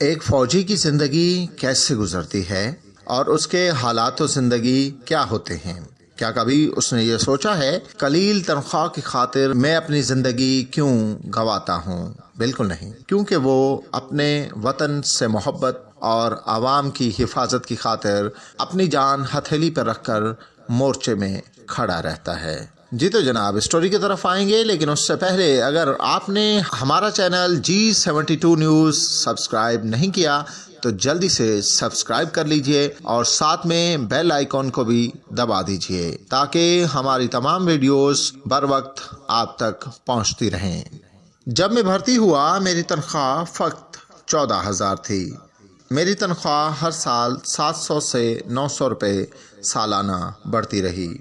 ایک فوجی کی زندگی کیسے گزرتی ہے اور اس کے حالات و زندگی کیا ہوتے ہیں؟ کیا کبھی اس نے یہ سوچا ہے قلیل تنخواہ کی خاطر میں اپنی زندگی کیوں گنواتا ہوں؟ بالکل نہیں، کیونکہ وہ اپنے وطن سے محبت اور عوام کی حفاظت کی خاطر اپنی جان ہتھیلی پر رکھ کر مورچے میں کھڑا رہتا ہے۔ جی تو جناب اسٹوری کی طرف آئیں گے، لیکن اس سے پہلے اگر آپ نے ہمارا چینل G72 نیوز سبسکرائب نہیں کیا تو جلدی سے سبسکرائب کر لیجئے اور ساتھ میں بیل آئیکن کو بھی دبا دیجئے تاکہ ہماری تمام ویڈیوز بر وقت آپ تک پہنچتی رہیں۔ جب میں بھرتی ہوا میری تنخواہ فقط 14,000 تھی۔ میری تنخواہ ہر سال 700 سے 900 روپے سالانہ بڑھتی رہی۔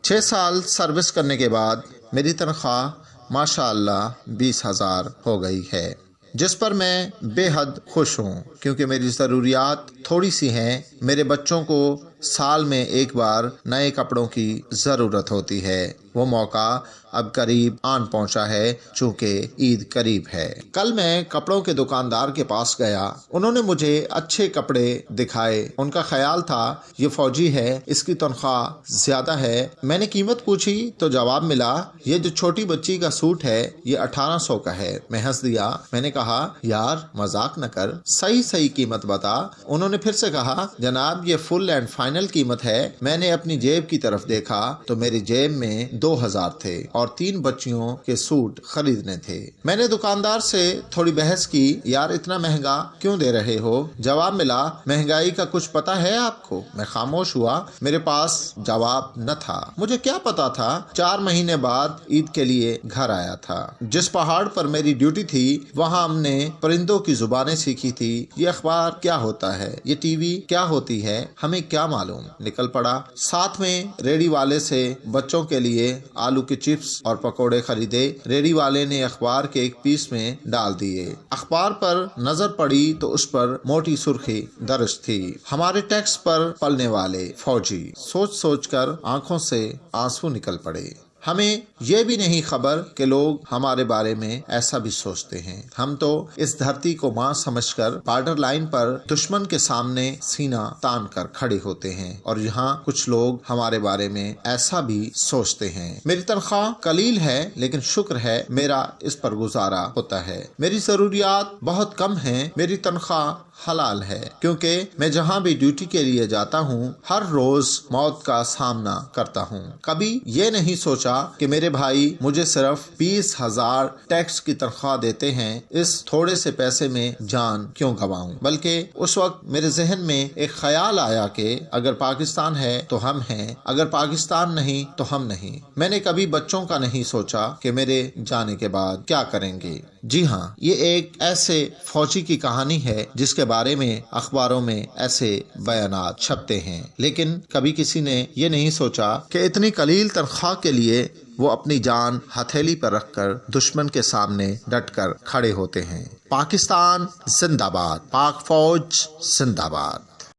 6 سال سروس کرنے کے بعد میری تنخواہ ماشاءاللہ 20,000 ہو گئی ہے، جس پر میں بے حد خوش ہوں، کیونکہ میری ضروریات تھوڑی سی ہیں۔ میرے بچوں کو سال میں ایک بار نئے کپڑوں کی ضرورت ہوتی ہے۔ وہ موقع اب قریب آن پہنچا ہے چونکہ عید قریب ہے۔ کل میں کپڑوں کے دکاندار کے پاس گیا، انہوں نے مجھے اچھے کپڑے دکھائے۔ ان کا خیال تھا یہ فوجی ہے، اس کی تنخواہ زیادہ ہے۔ میں نے قیمت پوچھی تو جواب ملا یہ جو چھوٹی بچی کا سوٹ ہے یہ 1800 کا ہے۔ میں ہنس دیا، میں نے کہا یار مذاق نہ کر، صحیح قیمت بتا۔ انہوں نے پھر سے کہا جناب یہ فل اینڈ فائنل قیمت ہے۔ میں نے اپنی جیب کی طرف دیکھا تو میری جیب میں 2,000 تھے اور 3 بچیوں کے سوٹ خریدنے تھے۔ میں نے دکاندار سے تھوڑی بحث کی، یار اتنا مہنگا کیوں دے رہے ہو؟ جواب ملا مہنگائی کا کچھ پتا ہے آپ کو؟ میں خاموش ہوا، میرے پاس جواب نہ تھا۔ مجھے کیا پتا تھا 4 مہینے بعد عید کے لیے گھر آیا تھا۔ جس پہاڑ پر میری ڈیوٹی تھی وہاں ہم نے پرندوں کی زبانیں سیکھی تھی۔ یہ اخبار کیا ہوتا ہے، یہ ٹی وی کیا ہوتی ہے، ہمیں کیا معلوم۔ نکل پڑا، ساتھ میں ریڑی والے سے بچوں کے لیے آلو کے چپس اور پکوڑے خریدے۔ ریڑی والے نے اخبار کے ایک پیس میں ڈال دیے۔ اخبار پر نظر پڑی تو اس پر موٹی سرخی درج تھی، ہمارے ٹیکس پر پلنے والے فوجی۔ سوچ کر آنکھوں سے آنسو نکل پڑے۔ ہمیں یہ بھی نہیں خبر کہ لوگ ہمارے بارے میں ایسا بھی سوچتے ہیں۔ ہم تو اس دھرتی کو ماں سمجھ کر بارڈر لائن پر دشمن کے سامنے سینہ تان کر کھڑے ہوتے ہیں، اور یہاں کچھ لوگ ہمارے بارے میں ایسا بھی سوچتے ہیں۔ میری تنخواہ قلیل ہے لیکن شکر ہے میرا اس پر گزارا ہوتا ہے۔ میری ضروریات بہت کم ہیں۔ میری تنخواہ حلال ہے کیونکہ میں جہاں بھی ڈیوٹی کے لیے جاتا ہوں ہر روز موت کا سامنا کرتا ہوں۔ کبھی یہ نہیں سوچا کہ میرے بھائی مجھے صرف 20,000 ٹیکس کی تنخواہ دیتے ہیں، اس تھوڑے سے پیسے میں جان کیوں گنواؤں؟ بلکہ اس وقت میرے ذہن میں ایک خیال آیا کہ اگر پاکستان ہے تو ہم ہیں، اگر پاکستان نہیں تو ہم نہیں۔ میں نے کبھی بچوں کا نہیں سوچا کہ میرے جانے کے بعد کیا کریں گے۔ جی ہاں، یہ ایک ایسے فوجی کی کہانی ہے جس کے بارے میں اخباروں میں ایسے بیانات چھپتے ہیں، لیکن کبھی کسی نے یہ نہیں سوچا کہ اتنی قلیل تنخواہ کے لیے وہ اپنی جان ہتھیلی پر رکھ کر دشمن کے سامنے ڈٹ کر کھڑے ہوتے ہیں۔ پاکستان زندہ باد، پاک فوج زندہ باد۔